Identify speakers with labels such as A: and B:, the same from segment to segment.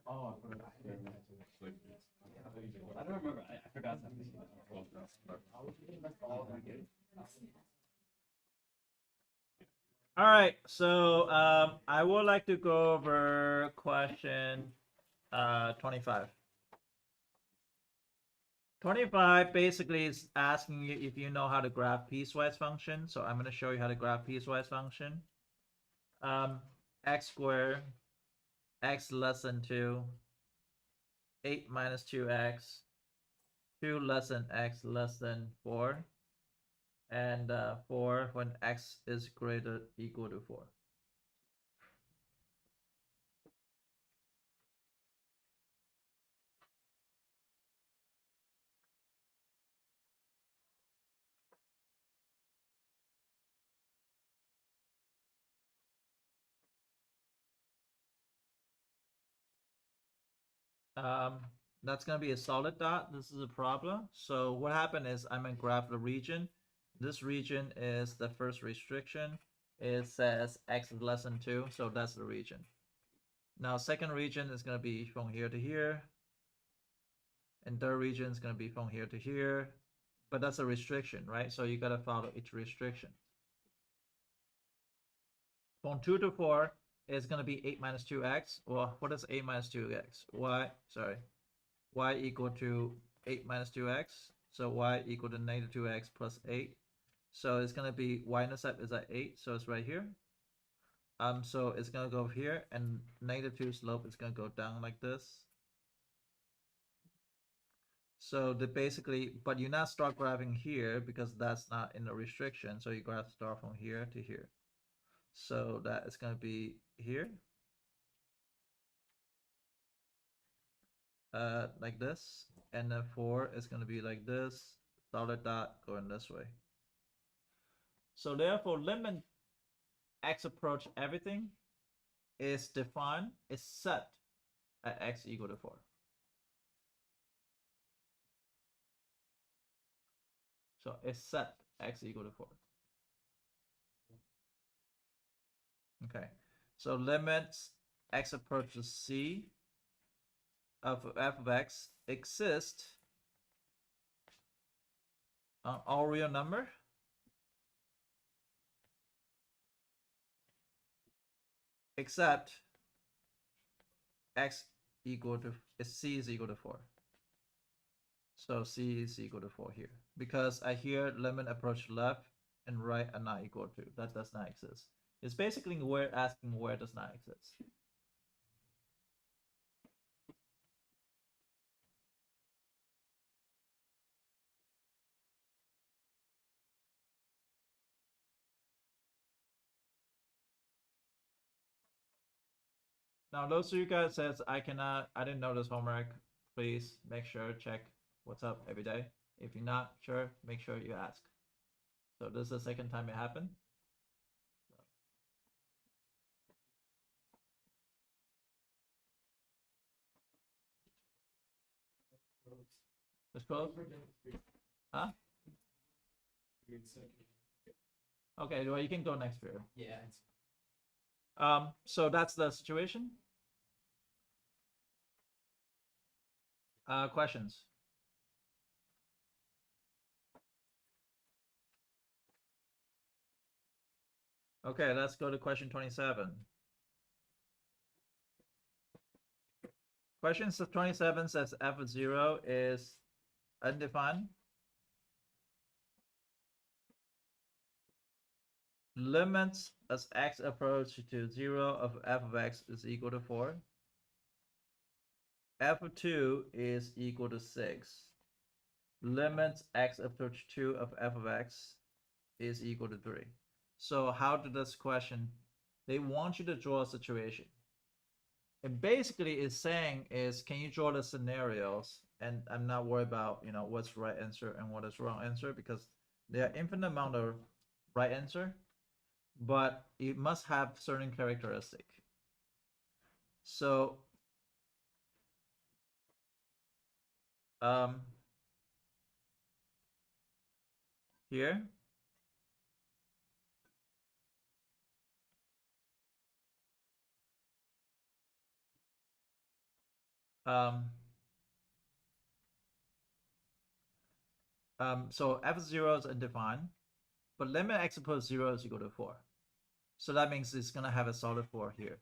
A: I don't remember. I forgot something.
B: All right, so I would like to go over question 25. 25 basically is asking you if you know how to graph piecewise function. So I'm going to show you how to graph piecewise function. X squared, x less than 2, 8 minus 2x, 2 less than x less than 4, and 4 when x is greater equal to 4. Um, that's going to be a solid dot. This is a problem. So what happened is I'm going to graph the region. This region is the first restriction. It says x is less than 2, so that's the region. Now second region is going to be from here to here. And third region is going to be from here to here. But that's a restriction, right? So you got to follow each restriction. From 2 to 4 is going to be 8 minus 2x. Well, what is 8 minus 2x? Y equal to 8 minus 2x. So y equal to negative 2x plus 8. So it's going to be y-intercept is at 8. So it's right here. So it's going to go over here. And negative 2 slope is going to go down like this. So the basically, but you not start graphing here because that's not in the restriction. So you graph start from here to here. So that is going to be here. Like this. And then 4 is going to be like this. Solid dot going this way. So therefore, limit x approach everything is defined, is set at x equal to 4. So it's set x equal to 4. Okay. So limits x approaches c of f of x exist on all real number except x equal to c is equal to 4. So c is equal to 4 here because I hear limit approach left and right are not equal to. That does not exist. It's basically we're asking where does not exist. Now, those of you guys says I didn't know this homework. Please make sure check what's up every day. If you're not sure, make sure you ask. So this is the second time it happened. It's close. Huh? Okay, well you can go next period.
A: Yeah.
B: So that's the situation. Questions? Okay, let's go to question 27. Question 27 says f of 0 is undefined. Limits as x approach to 0 of f of x is equal to 4. F of 2 is equal to 6. Limits x approach 2 of f of x is equal to 3. So how did this question, they want you to draw a situation. And basically it's saying is, can you draw the scenarios? And I'm not worried about, what's right answer and what is wrong answer because there are infinite amount of right answer, but it must have certain characteristic. So here Um, so f0 is undefined, but limit x approach 0 is equal to 4. So that means it's going to have a solid 4 here.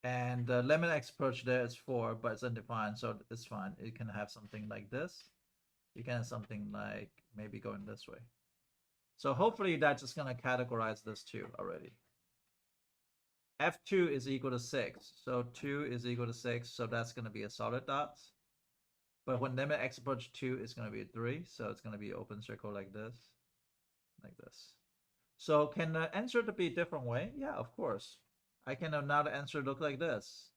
B: And the limit x approach there is 4, but it's undefined, so it's fine. It can have something like this. You can have something like maybe going this way. So hopefully that's just going to categorize this 2 already. F2 is equal to 6. So 2 is equal to 6. So that's going to be a solid dot. But when limit x approach 2, it's going to be 3. So it's going to be open circle like this. Like this. So can the answer to be a different way? Yeah, of course. I can have now the answer look like this.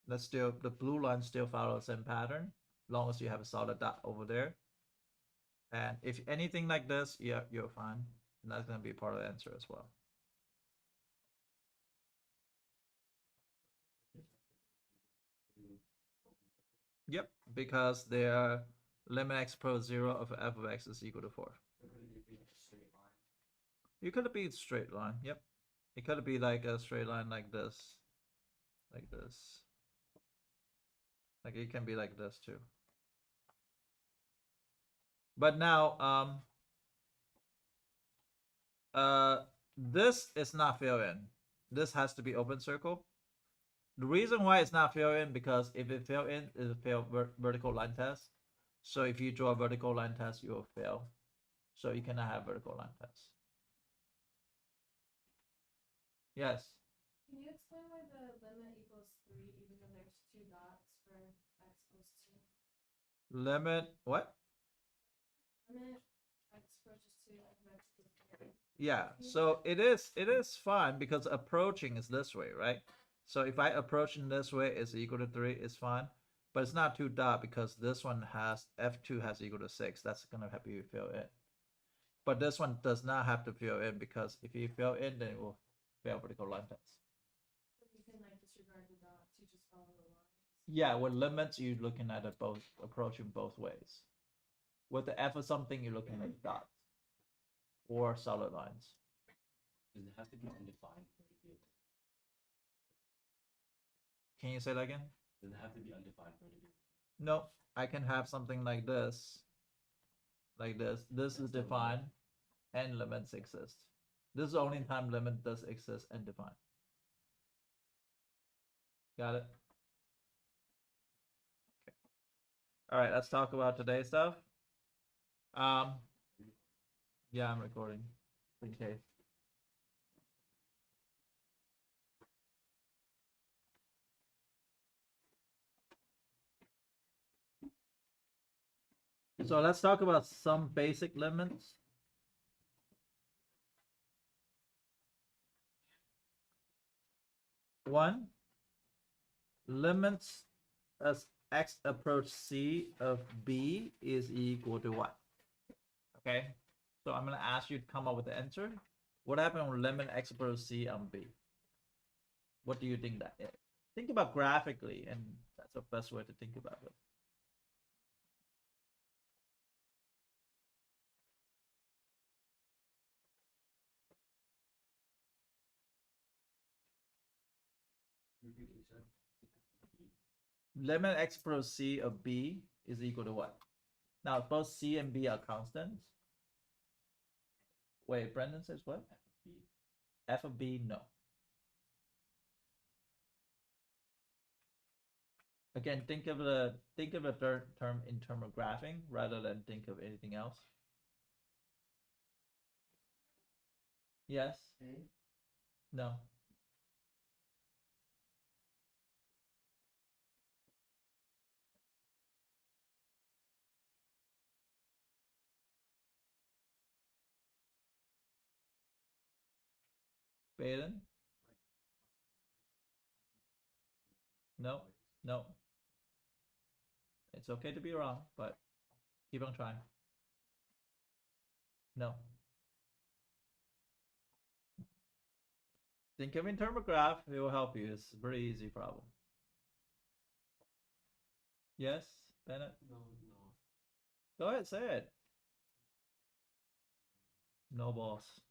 B: Let's still, the blue line still follows the same pattern, as long as you have a solid dot over there. And if anything like this, yeah, you're fine. And that's going to be part of the answer as well. Yep, because their limit x approach 0 of f of x is equal to 4. You could be a straight line, yep. It could be like a straight line like this. Like this. Like it can be like this too. But now, this is not fill in. This has to be open circle. The reason why it's not fill in, because if it fill in, it will fail vertical line test. So if you draw a vertical line test, you will fail. So you cannot have vertical line test. Yes.
C: Can you explain why the limit equals 3 even though there's 2 dots for x equals 2?
B: Limit what?
C: Limit x approaches 2 f of x equals 3.
B: Yeah, so it is fine because approaching is this way, right? So if I approach in this way, it's equal to 3, it's fine. But it's not 2 dot because this one has f2 has equal to 6. That's gonna have you fill in. But this one does not have to fill in because if you fill in, then it will fail vertical line test.
C: But you can like disregard the dots, you just follow the lines.
B: Yeah, with limits, you're looking at it both, approaching both ways. With the f of something, you're looking at dots or solid lines.
A: Does it have to be undefined for it to be?
B: Can you say that again?
A: Does it have to be undefined for it to be?
B: No, I can have something like this. Like this. This is defined and limits exist. This is the only time limit does exist and define. Got it? Okay. All right, let's talk about today's stuff. Yeah, I'm recording in case. So let's talk about some basic limits. One, limits as x approach c of b is equal to what? Okay, so I'm going to ask you to come up with the answer. What happened when limit x approach c on b? What do you think that is? Think about graphically, and that's the best way to think about it. Limit x approach c of b is equal to what? Now, both c and b are constants. Wait, Brendan says what? F of b, no. Again, think of the third term in terms of graphing rather than think of anything else. Yes. No. Baden? No. No. It's okay to be wrong, but keep on trying. No. Think of in terms of graph, it will help you. It's a pretty easy problem. Yes, Bennett?
A: No.
B: Go ahead, say it. No balls.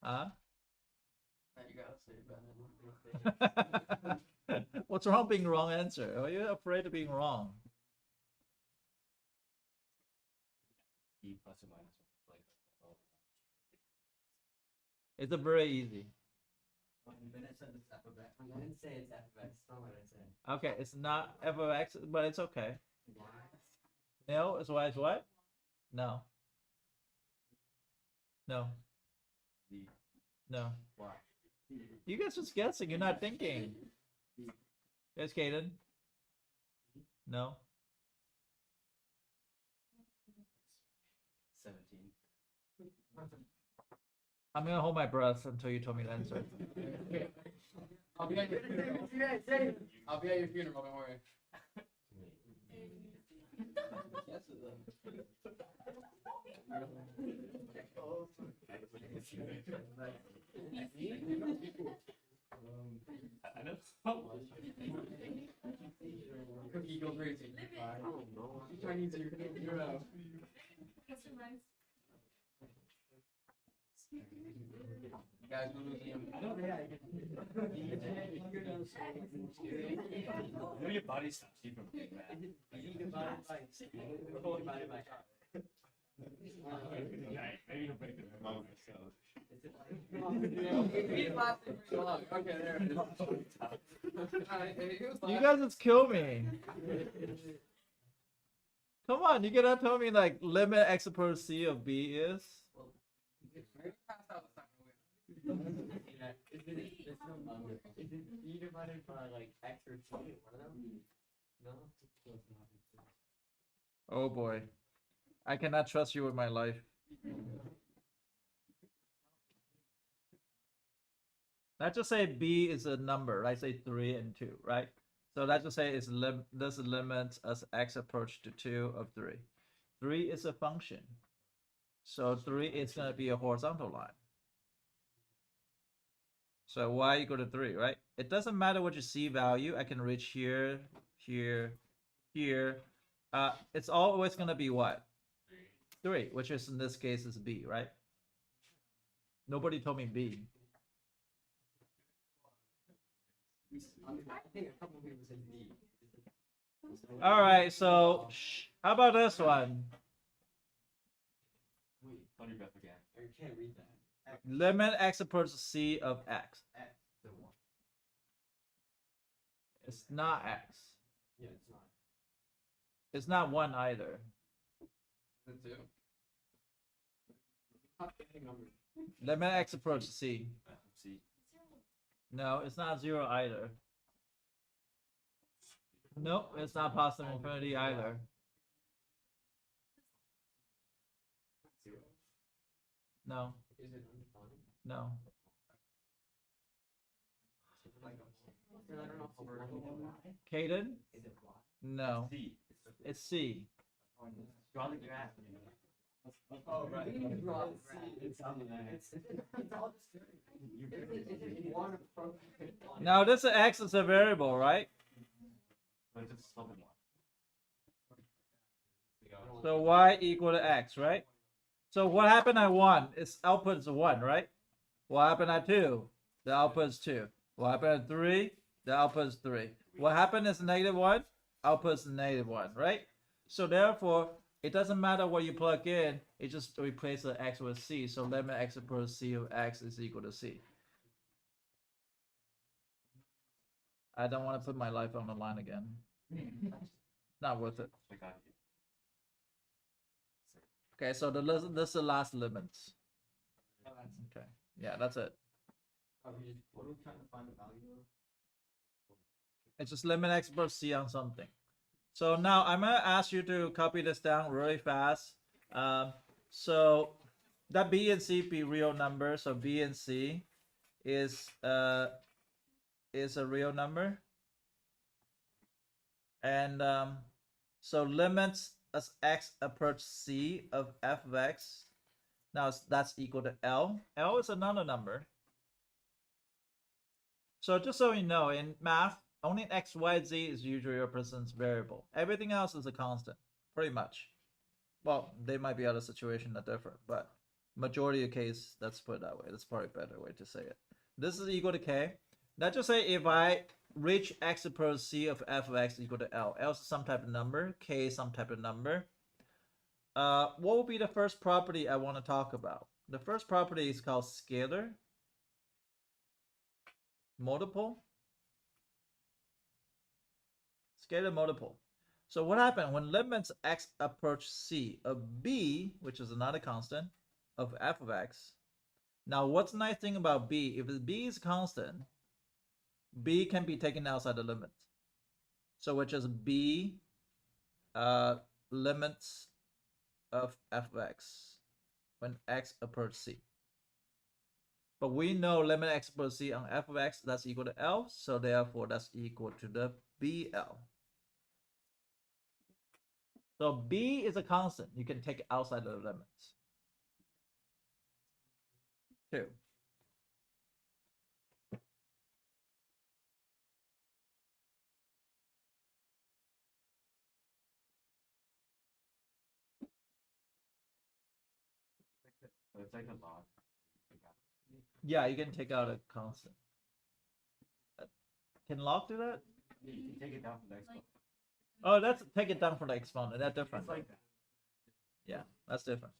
B: Huh?
A: You gotta say better.
B: What's wrong being wrong answer? Are you afraid of being wrong?
A: E plus or minus like oh.
B: It's a very easy.
A: Then I said it's f of x. I didn't say it's f of x. That's not what I said.
B: Okay, it's not f of x, but it's okay.
A: Why?
B: No, it's why it's what? No. No.
A: The
B: No.
A: why?
B: You guys just guessing, you're not thinking. Yes, Kaden? No.
A: 17.
B: I'm gonna hold my breath until you tell me the answer.
D: I'll be at your funeral. I'll be at your funeral, don't worry.
A: I know so much.
D: Cookie go crazy. I don't know. Chinese are your
C: That's reminds
D: guys, we're losing him.
A: You know your body stops you from being mad. Alright, maybe he'll break the moment, so.
D: Okay, there it is.
B: You guys just kill me. Come on, you cannot tell me like limit x approach c of b is.
A: Is it e divided by like x or c? One of them? No?
B: Oh boy. I cannot trust you with my life. Let's just say b is a number. I say 3 and 2, right? So let's just say it's this limits as x approach to 2 of 3. 3 is a function. So 3 is going to be a horizontal line. So y equal to 3, right? It doesn't matter what your c value. I can reach here, here, here. It's always going to be what? 3, which is in this case is b, right? Nobody told me b.
A: I think a couple people said D.
B: All right, so how about this one?
A: Wait, hold your breath again. I can't read that.
B: Limit x approaches c of x.
A: X, the one.
B: It's not x.
A: Yeah, it's not.
B: It's not 1 either.
D: The two.
B: Limit x approaches c.
A: See.
B: No, it's not 0 either. Nope, it's not positive infinity either.
A: Zero.
B: No,
A: Is it undefined?
B: no.
A: I don't know if we're
B: Caden?
A: Is it Y?
B: No,
A: C.
B: it's c.
A: Draw the graph.
D: Oh, right.
A: It's on the it's all just
B: Now this x is a variable, right?
A: But it's slope in one.
B: So y equal to x, right? So what happened at 1? Its output is 1, right? What happened at 2? The output is 2. What happened at 3? The output is 3. What happened is -1? Output is -1, right? So therefore, it doesn't matter what you plug in, it just replaces the x with c. So limit x approaches c of x is equal to c. I don't want to put my life on the line again. Not worth it.
A: I got you.
B: Okay, so this is the last limits. Okay, yeah, that's it.
A: What are we trying to find the value of?
B: It's just limit x approach c on something. So now I'm gonna ask you to copy this down really fast. So that b and c be real numbers. So b and c is a real number, and so limits as x approach c of f of x. Now that's equal to L. L is another number. So just so you know, in math, only x, y, z is usually a person's variable. Everything else is a constant, pretty much. Well, they might be other situation that different, but majority of case, let's put it that way. That's probably a better way to say it. This is equal to k. Let's just say if I reach x approach c of f of x equal to L is some type of number, k is some type of number. What will be the first property I want to talk about? The first property is called scalar multiple. Scalar multiple. So what happened when limits x approach c of b, which is another constant, of f of x. Now, what's the nice thing about b? If b is constant, b can be taken outside the limit. So which is b limits of f of x when x approach c. But we know limit x approach c on f of x, that's equal to L. So therefore, that's equal to the BL. So b is a constant. You can take it outside of the limits. 2.
A: So it's like a log.
B: Yeah, you can take out a constant. Can log do that?
A: You take it down from the exponent.
B: Oh, that's take it down from the exponent. That's different.
A: It's like that.
B: Yeah, that's different.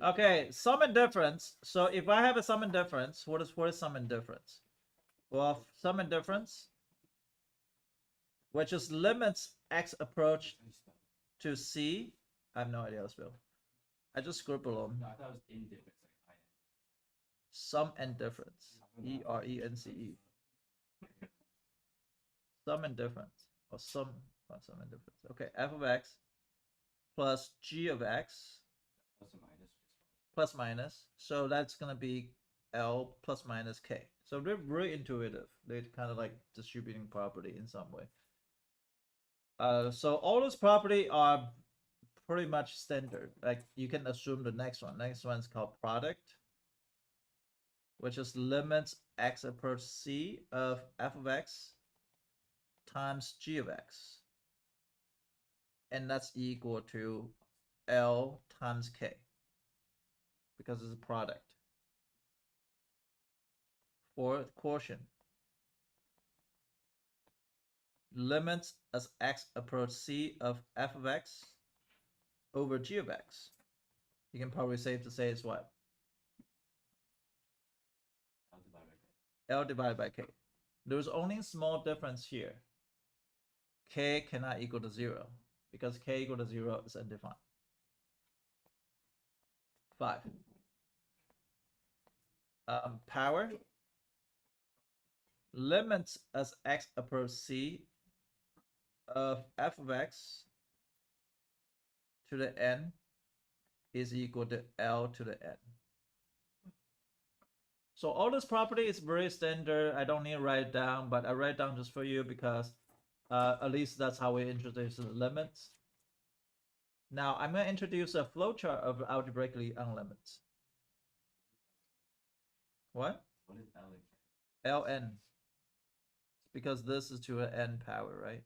B: Okay, sum and difference. So if I have a sum and difference, what is sum and difference? Well, sum and difference, which is limits x approach to c. I have no idea how to spell. I just scribble them.
A: No, I thought it was indifference. Like
B: Sum and difference. ERENCE. Sum and difference. Or sum and difference. Okay, f of x plus g of x
A: plus or minus.
B: plus minus. So that's going to be L plus minus k. So they're very intuitive. They're kind of like distributing property in some way. So all those property are pretty much standard. Like you can assume the next one. Next one is called product, which is limits x approach c of f of x times g of x. And that's equal to L times k, because it's a product. Fourth quotient. Limits as x approach c of f of x over g of x. You can probably safe to say it's what? L divided by k. There's only a small difference here. K cannot equal to 0 because k equal to 0 is undefined. 5. Power. Limits as x approach c of f of x to the n is equal to L to the n. So all this property is very standard. I don't need to write it down, but I write it down just for you because at least that's how we introduce the limits. Now I'm going to introduce a flowchart of algebraically on limits. What?
A: What is L?
B: Ln. Because this is to an n power, right?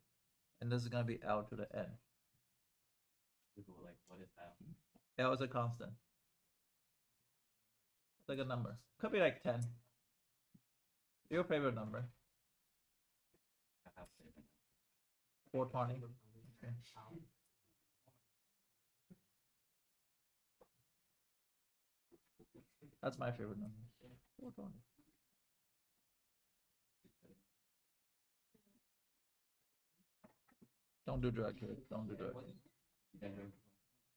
B: And this is going to be L to the n.
A: Like, what is L?
B: L is a constant. It's like a number. Could be like 10. Your favorite number.
A: I have to say
B: 420. Okay. That's my favorite number. 420. Don't do drugs, kid. Don't do drugs.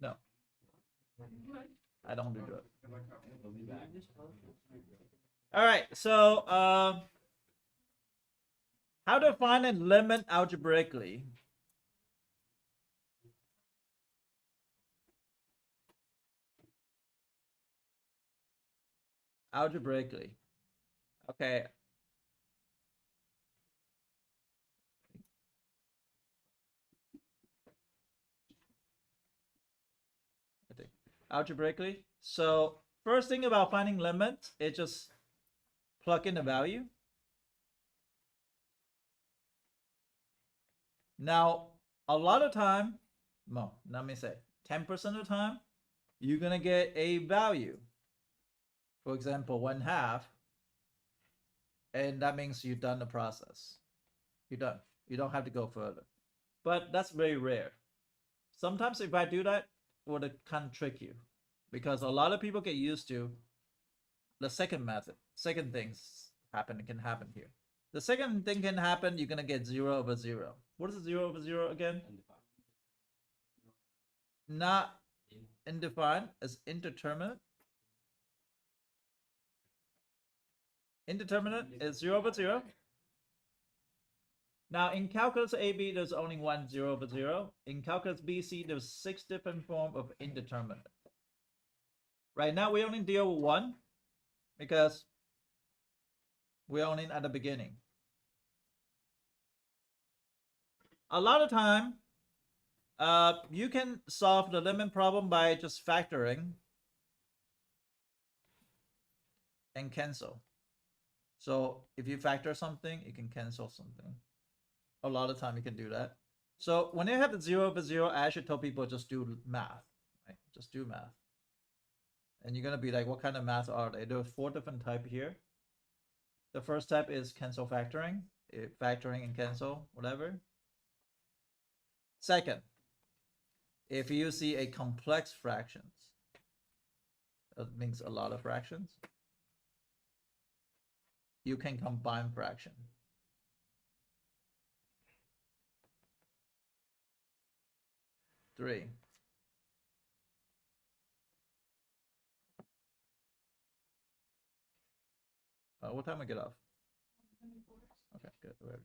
B: No. I don't do drugs. All right, so how to find a limit algebraically? Algebraically. Okay. Algebraically. So first thing about finding limits is just plug in the value. Now, a lot of time, well, let me say 10% of the time, you're gonna get a value. For example, 1/2, and that means you've done the process. You're done. You don't have to go further. But that's very rare. Sometimes if I do that, it would kind of trick you, because a lot of people get used to the second method. Second things can happen here. The second thing can happen, you're gonna get 0/0. What is 0/0 again? Not indefined, as indeterminate. Indeterminate is 0/0. Now in calculus AB, there's only one 0/0. In calculus BC, there's 6 different forms of indeterminate. Right now we only deal with one, because we're only at the beginning. A lot of time, you can solve the limit problem by just factoring and cancel. So if you factor something, you can cancel something. A lot of time you can do that. So when you have the 0/0, I actually tell people just do math, right? Just do math. And you're gonna be like, what kind of math are they? There are 4 different types here. The first type is cancel factoring, factoring and cancel, whatever. Second, if you see a complex fractions, that means a lot of fractions, you can combine fraction. Three, what time we get off? Okay, good.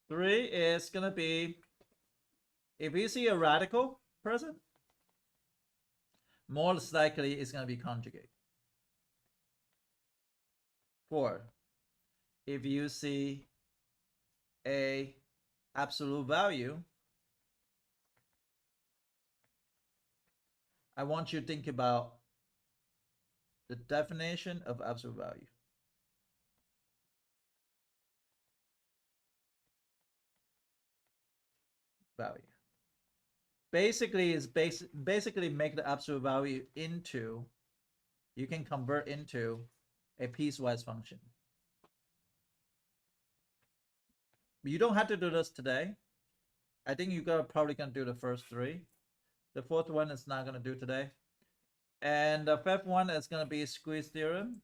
B: 3 is gonna be, if you see a radical present, most likely it's gonna be conjugate. 4, if you see a absolute value, I want you to think about the definition of absolute value. Value. Basically is basically make the absolute value into, you can convert into a piecewise function. But you don't have to do this today. I think you're probably gonna do the first 3. The 4th one is not gonna do today. And the 5th one is gonna be squeeze theorem.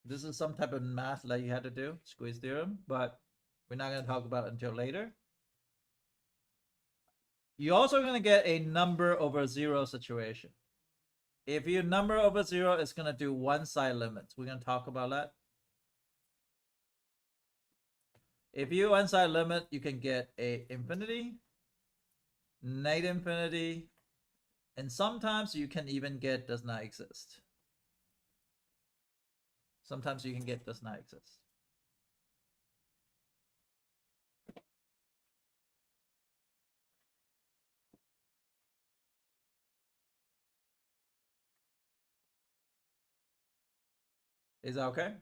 B: This is some type of math that you had to do, squeeze theorem, but we're not going to talk about it until later. You're also going to get a number over 0 situation. If your number over 0 is going to do one-side limits, we're going to talk about that. If you one-side limit, you can get a infinity, negative infinity, and sometimes you can even get does not exist. Sometimes you can get does not exist. Is that okay?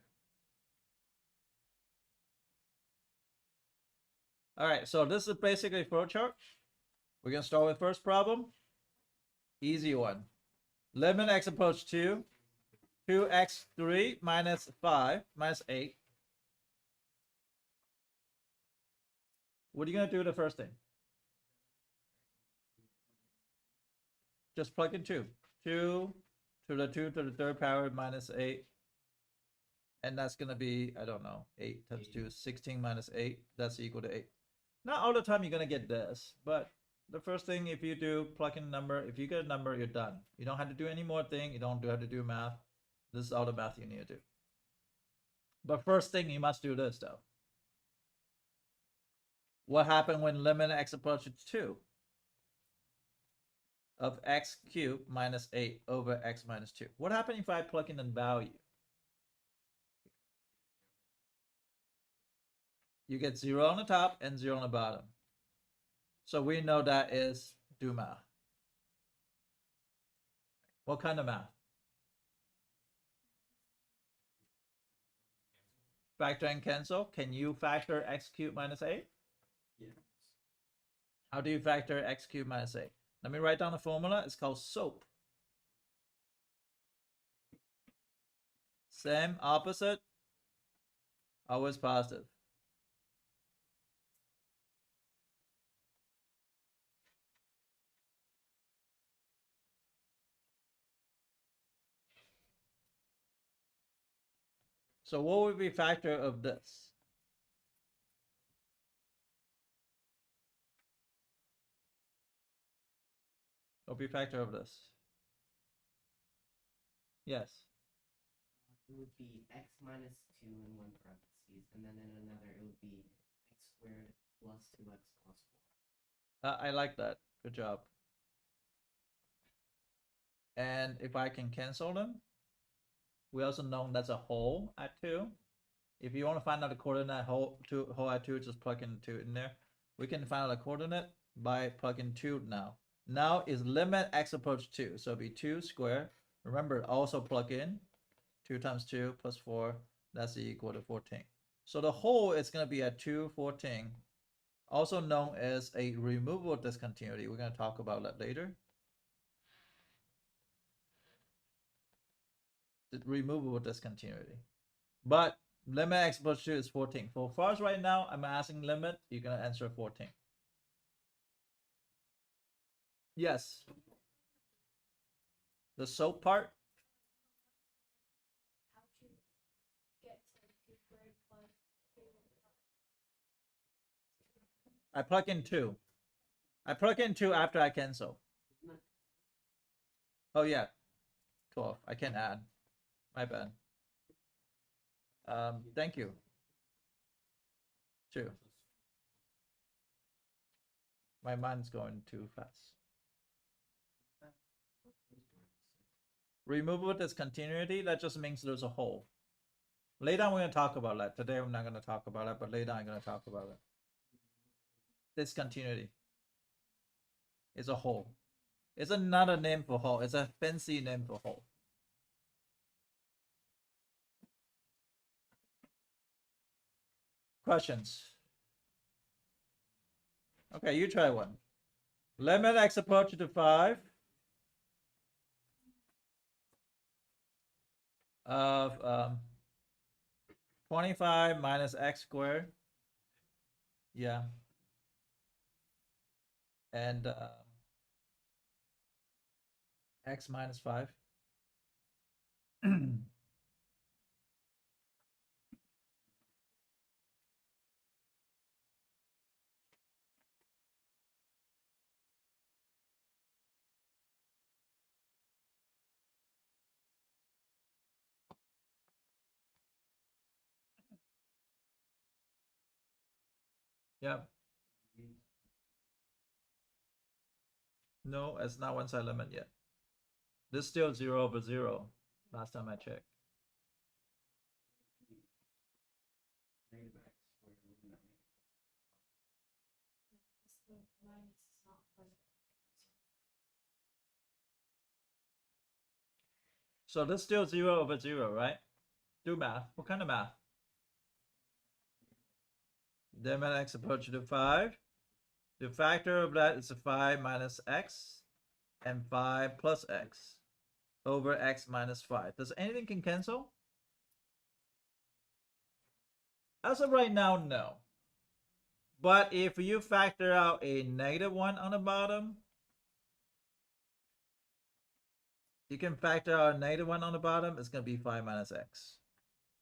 B: All right, so this is basically a flow chart. We're gonna start with first problem. Easy one. Limit x approach 2, 2x3 minus 5 minus 8. What are you gonna do the first thing? Just plug in 2. 2 to the 2 to the 3rd power minus 8. And that's gonna be, I don't know, 8 times 2 is 16 minus 8. That's equal to 8. Not all the time you're gonna get this, but the first thing, if you do plug in a number, if you get a number, you're done. You don't have to do any more thing. You don't have to do math. This is all the math you need to do. But first thing, you must do this though. What happened when limit x approaches 2 of x cubed minus 8 over x minus 2? What happened if I plug in a value? You get 0 on the top and 0 on the bottom. So we know that is do math. What kind of math? Factor and cancel. Can you factor x cubed minus 8?
A: Yeah.
B: How do you factor x cubed minus a? Let me write down the formula. It's called SOAP. Same, opposite, always positive. So what would be factor of this? What would be factor of this? Yes.
A: It would be x minus 2 in one parentheses, and then in another it would be x squared plus 2x plus 4.
B: I like that. Good job. And if I can cancel them, we also know that's a whole at 2. If you want to find out the coordinate whole at 2, just plug in 2 in there. We can find out the coordinate by plugging 2 now. Now is limit x approach 2. So it'll be 2 squared. Remember, also plug in 2 times 2 plus 4. That's equal to 14. So the whole is going to be at 2, 14. Also known as a removable discontinuity. We're going to talk about that later. The removable discontinuity. But limit x approach 2 is 14. For far as right now, I'm asking limit. You're going to answer 14. Yes. The SOAP part?
C: How to get to 2 squared plus 3
B: I plug in 2. I plug in 2 after I cancel. Oh yeah, 12. I can add. My bad. Thank you. 2. My mind's going too fast. Removable discontinuity, that just means there's a hole. Later on we're going to talk about that. Today I'm not going to talk about it, but later I'm going to talk about it. Discontinuity. It's a hole. It's another name for hole. It's a fancy name for hole. Questions? Okay, you try one. Limit x approach to 5 of 25 minus x squared. Yeah. And x minus 5. Yeah. No, it's not one side limit yet. This is still 0 over 0. Last time I checked.
A: Negative x squared would not make
C: The minus is not positive.
B: So this is still 0 over 0, right? Do math. What kind of math? Limit x approach to 5. The factor of that is 5 minus x and 5 plus x over x minus 5. Does anything can cancel? As of right now, no. But if you factor out a negative 1 on the bottom, you can factor out a negative 1 on the bottom, it's going to be 5 minus x.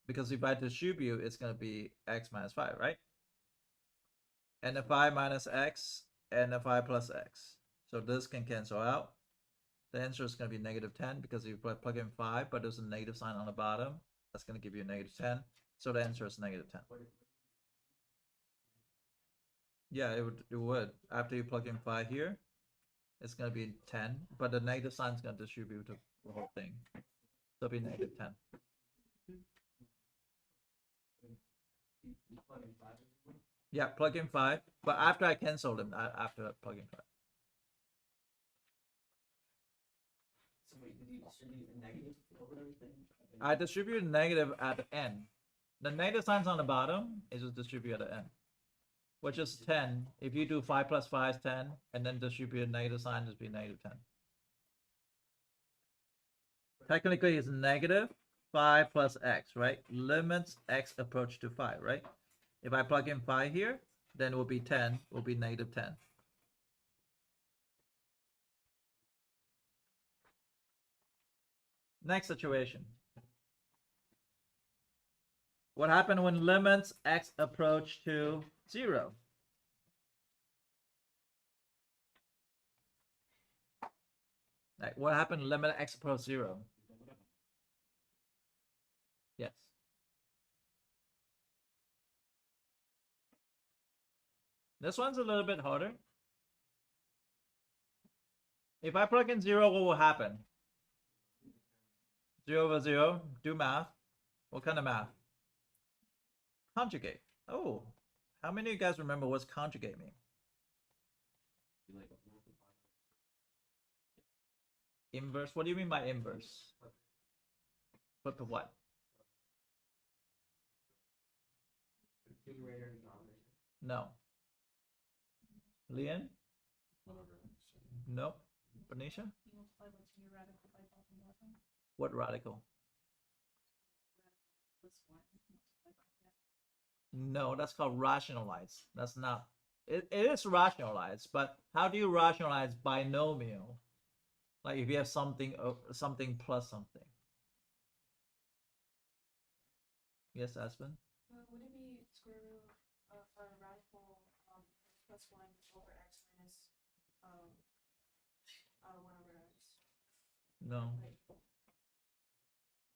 B: Because if I distribute, it's going to be x minus 5, right? And the 5 minus x and the 5 plus x. So this can cancel out. The answer is going to be negative 10 because you plug in 5, but there's a negative sign on the bottom. That's going to give you a negative 10. So the answer is negative 10. Yeah, it would. After you plug in 5 here, it's going to be 10, but the negative sign is going to distribute the whole thing. So it'll be negative 10. Yeah, plug in 5, but after I cancel them, after plugging 5.
A: So wait, did you distribute a negative over everything?
B: I distribute negative at the end. The negative signs on the bottom is just distribute at the end. which is 10. If you do 5 plus 5 is 10, and then distribute a negative sign, it'd be negative 10. Technically, it's negative 5 plus x, right? Limits x approach to 5, right? If I plug in 5 here, then it will be 10, will be negative 10. Next situation. What happened when limits x approach to 0? Like, what happened limit x approach 0? Yes. This one's a little bit harder. If I plug in 0, what will happen? 0 over 0, do math. What kind of math? Conjugate. Oh, how many of you guys remember what's conjugate mean? Inverse, what do you mean by inverse? Flip of what? No. Leon? Nope. Benicia? What radical? No, that's called rationalize. That's not. It is rationalized, but how do you rationalize binomial? Like if you have something plus something. Yes, Aspen?
C: Would it be square root of a radical plus 1 over x minus 1 over x?
B: No.
C: Like,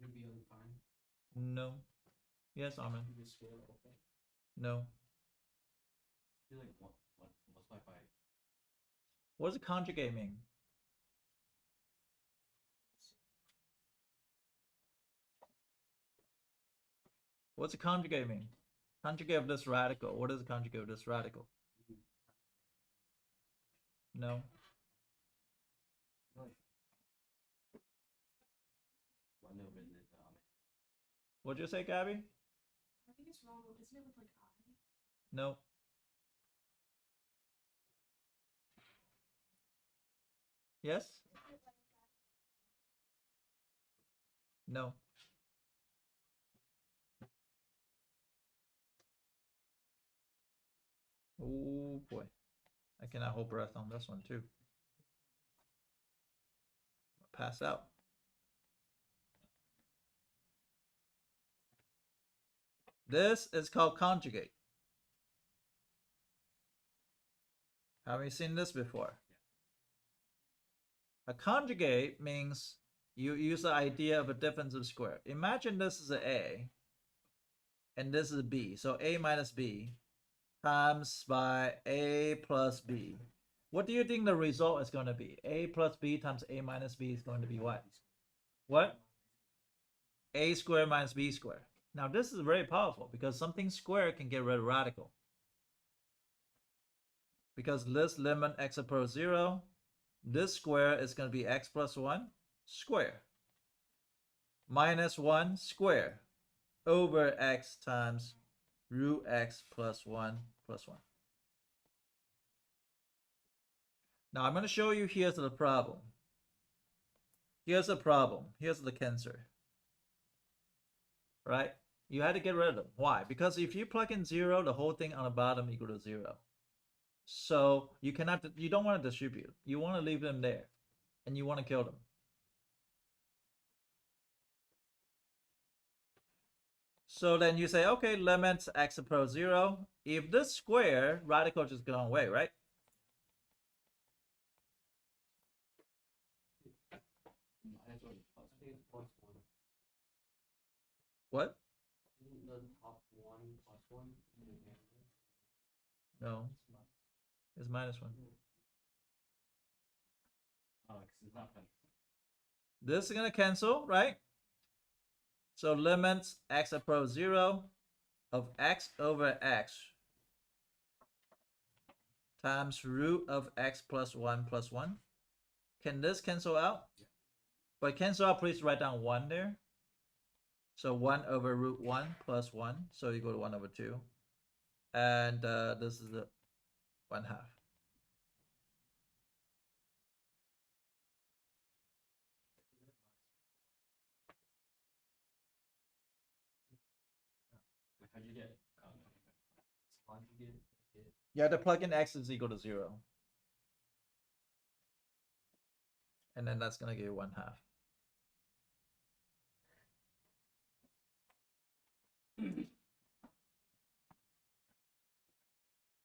D: Would it be undefined?
B: No. Yes, Armin.
D: Would it square okay?
B: No.
D: I feel like what's my by?
B: What does a conjugate mean? What's a conjugate mean? Conjugate of this radical. What is a conjugate of this radical? No. What'd you say, Gabby?
C: I think it's wrong. Isn't it with like I?
B: No. Yes? No. Oh boy. I cannot hold breath on this one too. Pass out. This is called conjugate. Have you seen this before? A conjugate means you use the idea of a difference of square. Imagine this is a and this is b. So a minus b times by a plus b. What do you think the result is going to be? A plus b times a minus b is going to be what? What? A squared minus b squared. Now this is very powerful because something square can get rid of radical. Because this limit x approach 0, this square is going to be x plus 1 square minus 1 square over x times root x plus 1 plus 1. Now I'm going to show you here's the problem. Here's the problem. Here's the cancer. Right? You had to get rid of them. Why? Because if you plug in 0, the whole thing on the bottom equal to 0. So you don't want to distribute. You want to leave them there. And you want to kill them. So then you say, okay, limit x approach 0. If this square, radical just gone away, right? What?
D: Isn't the top 1 plus 1?
B: No. It's minus 1.
D: Oh, because it's not funny.
B: This is going to cancel, right? So limits x approach 0 of x over x times root of x plus 1 plus 1. Can this cancel out? Yeah. But cancel out, please write down 1 there. So 1 over root 1 plus 1. So you go to 1 over 2. and this is the 1/2.
D: How'd you get conjugate?
B: Yeah, the plug-in x is equal to 0. And then that's going to give you 1/2.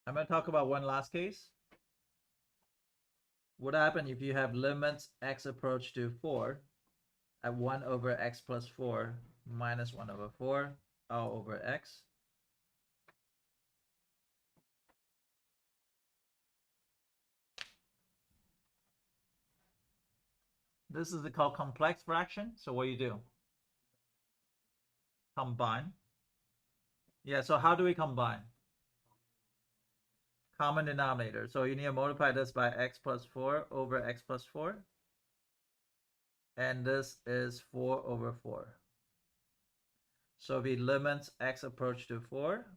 B: I'm going to talk about one last case. What happens if you have limits x approach to 4 at 1 over x plus 4 minus 1 over 4 all over x? This is called complex fraction. So what do you do? Combine. Yeah, so how do we combine? Common denominator. So you need to multiply this by x plus 4 over x plus 4. And this is 4 over 4. So we limits x approach to 4.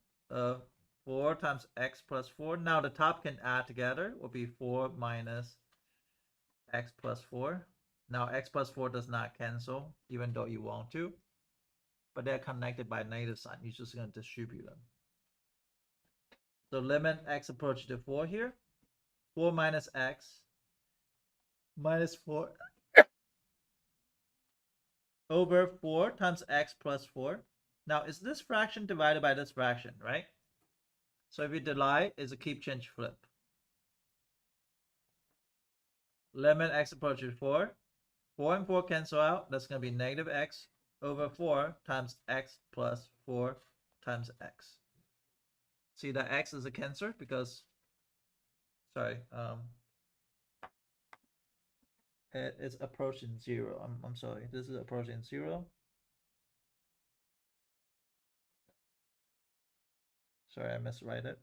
B: 4 times x plus 4. Now the top can add together. Will be 4 minus x plus 4. Now x plus 4 does not cancel, even though you want to. But they're connected by a negative sign. You're just going to distribute them. So limit x approach to 4 here. 4 minus x minus 4 over 4 times x plus 4. Now, is this fraction divided by this fraction, right? So if you divide, it's a keep change flip. Limit x approaches 4. 4 and 4 cancel out. That's going to be negative x over 4 times x plus 4 times x. See that x is a cancer because, sorry, it is approaching 0. I'm sorry, this is approaching 0. Sorry, I miswrite it.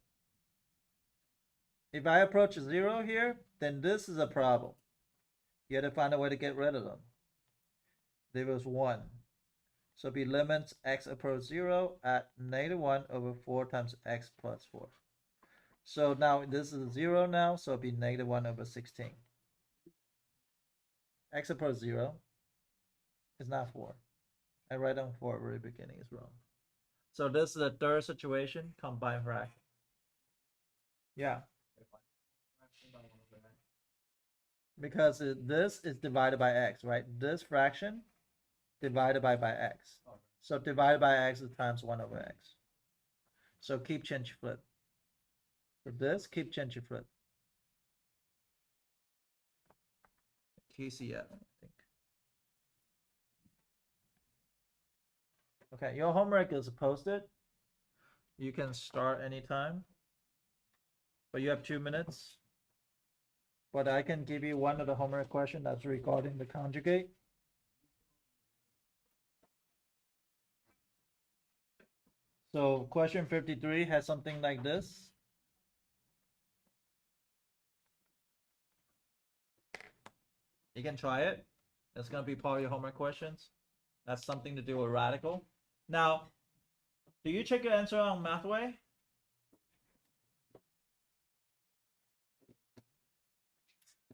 B: If I approach 0 here, then this is a problem. You have to find a way to get rid of them. There was 1. So be limits x approach 0 at negative 1 over 4 times x plus 4. So now this is 0 now, so it'll be negative 1 over 16. X approach 0 is not 4. I write down 4 at the very beginning is wrong. So this is the third situation, combined fraction. Yeah. Because this is divided by x, right? This fraction divided by x. So divided by x is times 1 over x. So keep change flip. For this, keep change flip. KCF, I think. Okay, your homework is posted. You can start anytime. But you have 2 minutes. But I can give you one of the homework question that's regarding the conjugate. So question 53 has something like this. You can try it. That's going to be part of your homework questions. That's something to do with radical. Now, do you check your answer on Mathway?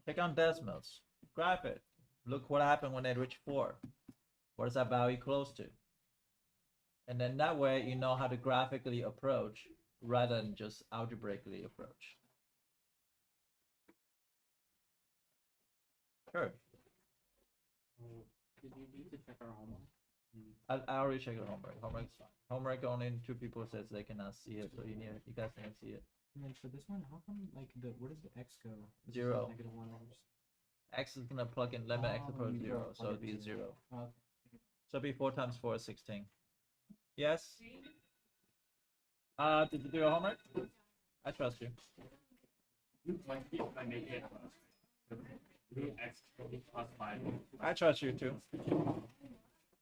B: Check on decimals. Graph it. Look what happened when they reach 4. What is that value close to? And then that way you know how to graphically approach rather than just algebraically approach. Sure.
D: Did you need to check our homework?
B: I already checked your homework. Homework's fine. Homework only 2 people says they cannot see it, so you guys can see it.
D: And then for this one, how come where does the x go?
B: 0.
D: Negative 1 over.
B: X is gonna plug in limit x approach 0, so it'll be 0.
D: Okay.
B: So it'll be 4 times 4 is 16. Yes. Did you do your homework? I trust you. I trust you too.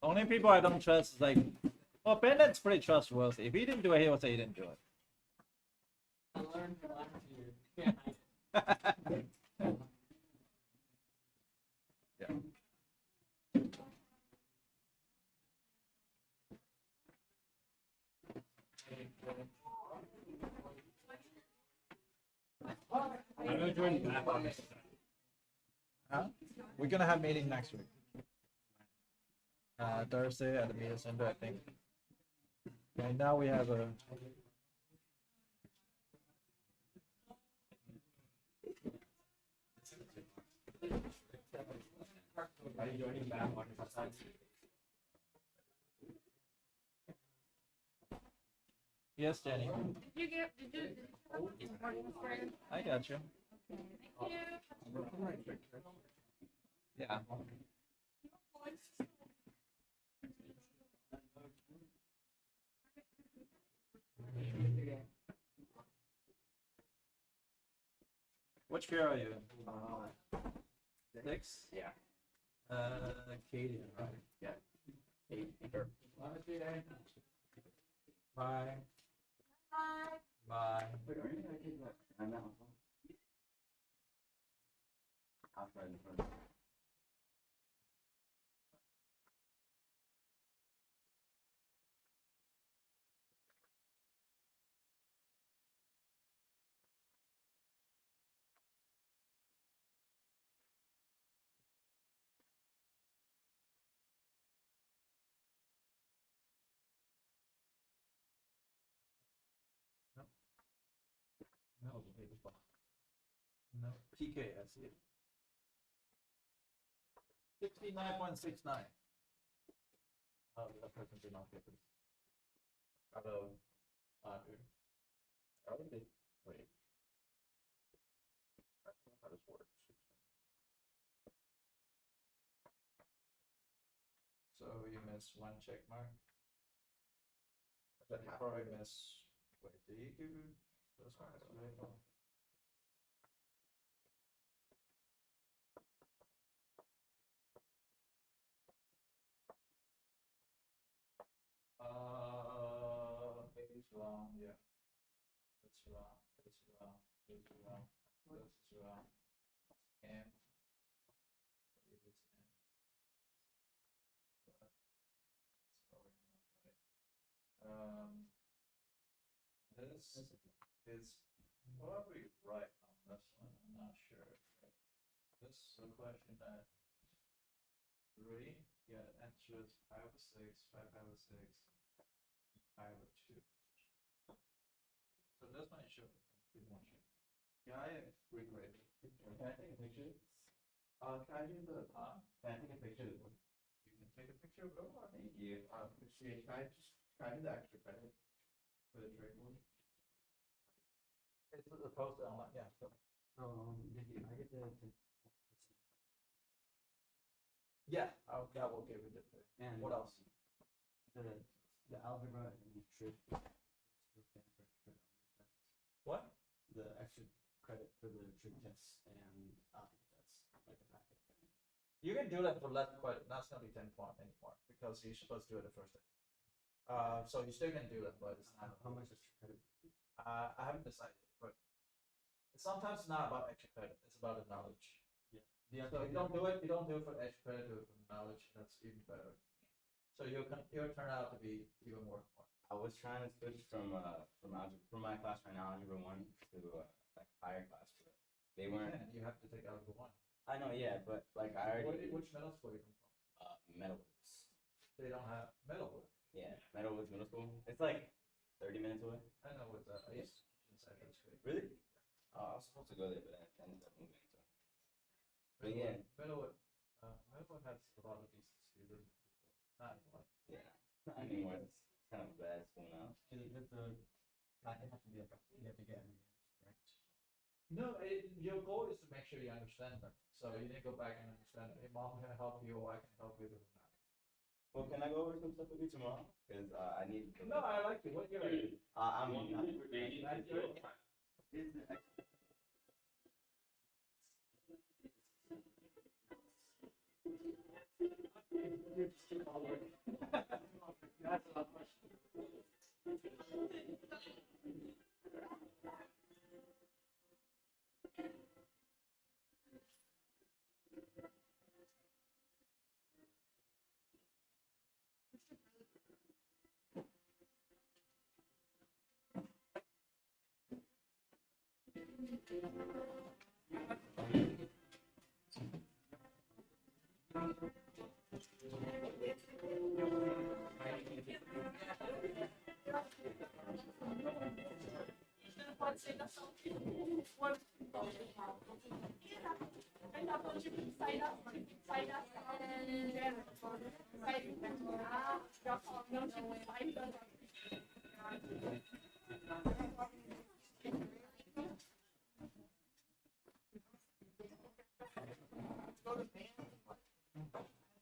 B: Only people I don't trust is like, well, Bennett's pretty trustworthy. If he didn't do it, he would say he didn't do it.
D: I learned last year.
B: Yeah.
D: gonna join the math on this.
B: Huh? We're gonna have meeting next week. Thursday at the media center, I think. Right now we have a.
D: Are you joining math on this time?
B: Yes, Jenny.
C: Did you have important friend?
B: I got you.
C: Thank you.
B: Yeah. Which grade are you in? 6?
D: Yeah.
B: Katie, right?
D: Yeah. 8. Sure.
B: Bye.
C: Bye.
B: Bye.
D: Wait, are you gonna take that? I'm out. I'll try in front.
B: No, no. PK, I see it. 69.69. Oh, that person did not get this. Out of 100.
D: I don't think. Wait. I don't know how this works.
B: So you miss 1 check mark.
D: That
B: You
D: half
B: probably
D: right?
B: miss. Wait, did you give you those marks? Maybe it's wrong. Yeah. That's wrong. That's wrong. That's wrong. That's wrong. And if it's N, but it's probably not right. This is probably right on this one. I'm not sure. This is a question at 3. Yeah, the answer is 5 over 6, 5 over 6, 5 over 2. So this one should pretty much. Yeah, I regret it.
D: Can I take a picture? Can I do the? Can I take a picture?
B: You can take a picture of it.
D: Thank you. Can I do the extra credit for the trade one?
B: It's opposed to online, yeah. So.
D: I get the.
B: Yeah, that will give it a bit.
D: And
B: What else?
D: The algebra and trig.
B: What?
D: The extra credit for the trig tests and algebra tests, like a packet.
B: You can do that for less credit. That's gonna be 10 point anymore because you're supposed to do it the first day. So you still can do that, but it's not.
D: How much extra credit?
B: I haven't decided, but it's sometimes not about extra credit. It's about the knowledge.
D: Yeah.
B: So you don't do it. You don't do it for extra credit. Do it for knowledge. That's even better. So you'll turn out to be even more smart.
E: I was trying to switch from algebra from my class right now, algebra 1 to like higher class, but they weren't.
B: You have to take algebra 1.
E: I know, yeah, but like I already
B: Which middle school you come from?
E: Metalwoods.
B: They don't have Metalwood.
E: Yeah, Metalwoods Middle School. It's like 30 minutes away.
B: I know what that is. Inside that street.
E: Really? I was supposed to go there, but I ended up moving. So. But yeah.
B: Metalwood has a lot of decent students. Not a lot.
E: Yeah, not anymore. It's kind of a bad school now.
D: Does the packet have to be like you have to get an correct?
B: No, your goal is to make sure you understand them. So you need to go back and understand. Hey, mom can help you, or I can help you with that.
E: Well, can I go over some stuff with you tomorrow? Because I need.
B: No, I like you. What year are you?
E: I'm.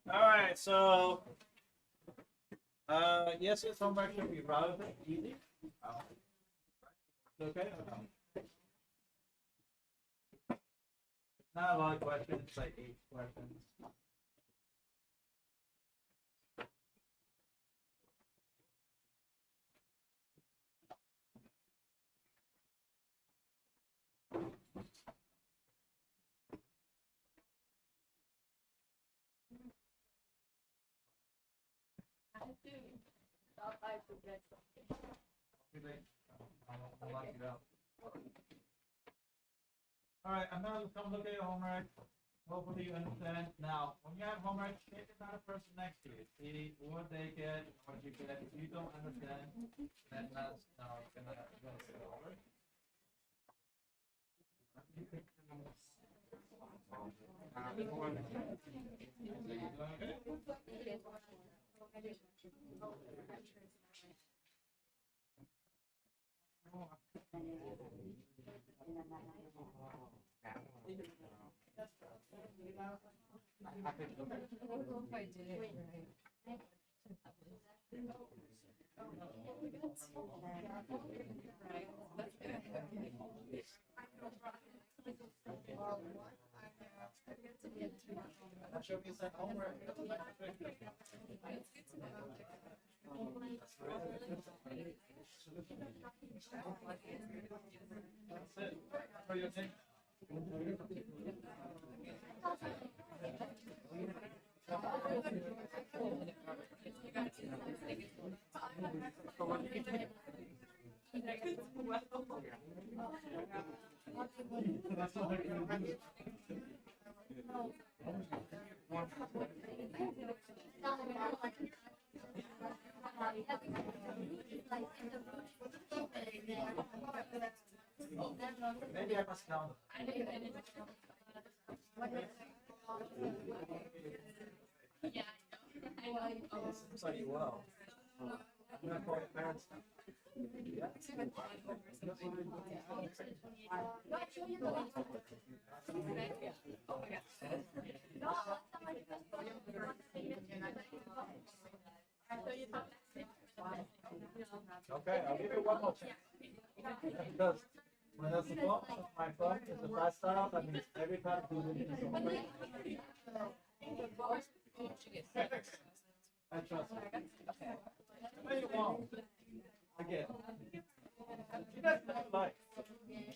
B: All right, so yes, this homework should be rather easy. Okay. Not a lot of questions, like 8 questions. All right, I'm gonna come look at your homework. Hopefully you understand. Now, when you have homework, take another person next to you. See what they get, what you get. If you don't understand, then that's gonna go over. Show me some homework. That's it. For your thing. That's all I can do. Maybe I must count. Seems like you will. I'm gonna call your parents now. Okay, I'll give you one more chance. Because when that's the fault, my fault is the fast style, that means every time you do it, I trust you. No, you won't. Again. You guys have life.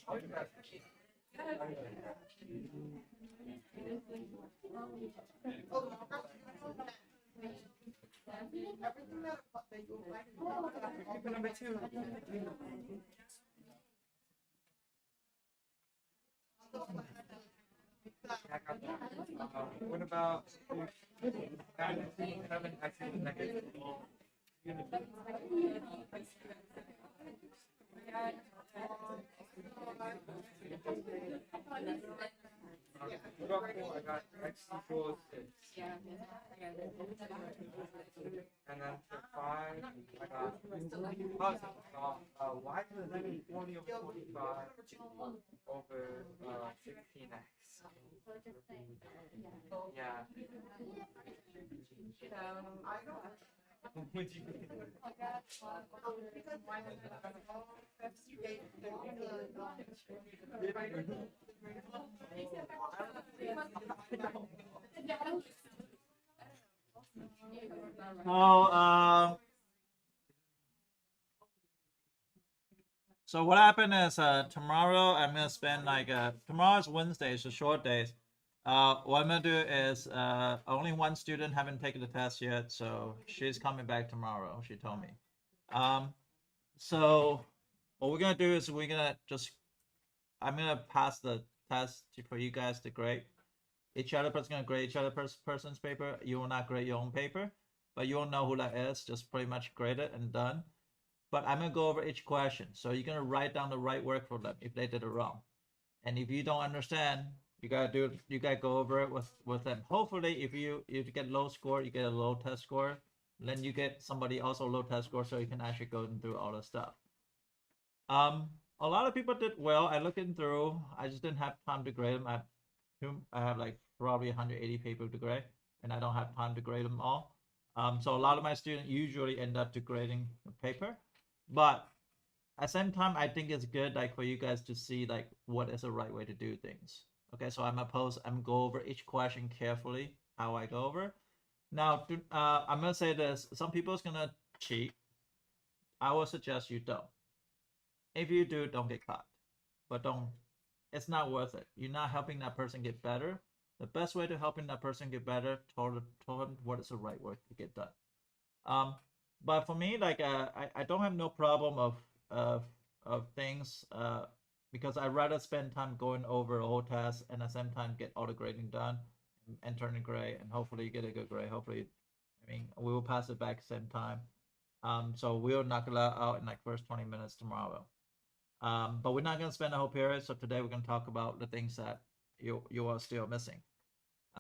B: How you guys?
A: Number 2.
F: What about having actually negative? I got x equals 6. And then for 5, I got positive. Y to the negative 20 over 25 over 16x. Yeah. Would you?
B: So what happened is tomorrow I'm gonna spend like tomorrow's Wednesday, it's a short days. What I'm gonna do is only one student haven't taken the test yet, so she's coming back tomorrow. She told me. So what we're gonna do is I'm gonna pass the test for you guys to grade. Each other person's gonna grade each other person's paper. You will not grade your own paper, but you will know who that is. Just pretty much grade it and done. but I'm gonna go over each question. So you're gonna write down the right word for them if they did it wrong. And if you don't understand, you gotta go over it with them. Hopefully, if you get low score, you get a low test score. Then you get somebody also low test score, so you can actually go through all the stuff. A lot of people did well. I looking through. I just didn't have time to grade them. I have like probably 180 people to grade, and I don't have time to grade them all. So a lot of my students usually end up grading the paper, but at the same time, I think it's good like for you guys to see like what is the right way to do things. Okay, so I'm go over each question carefully, how I go over. Now, I'm gonna say this: some people's gonna cheat. I will suggest you don't. If you do, don't get caught. But don't. It's not worth it. You're not helping that person get better. The best way to helping that person get better, tell them what is the right way to get done. But for me, like I don't have no problem of things because I'd rather spend time going over a whole test and at the same time get all the grading done and turn it gray, and hopefully you get a good grade. Hopefully, I mean, we will pass it back same time. So we'll knock it out in like first 20 minutes tomorrow. But we're not gonna spend the whole period. So today we're gonna talk about the things that you are still missing.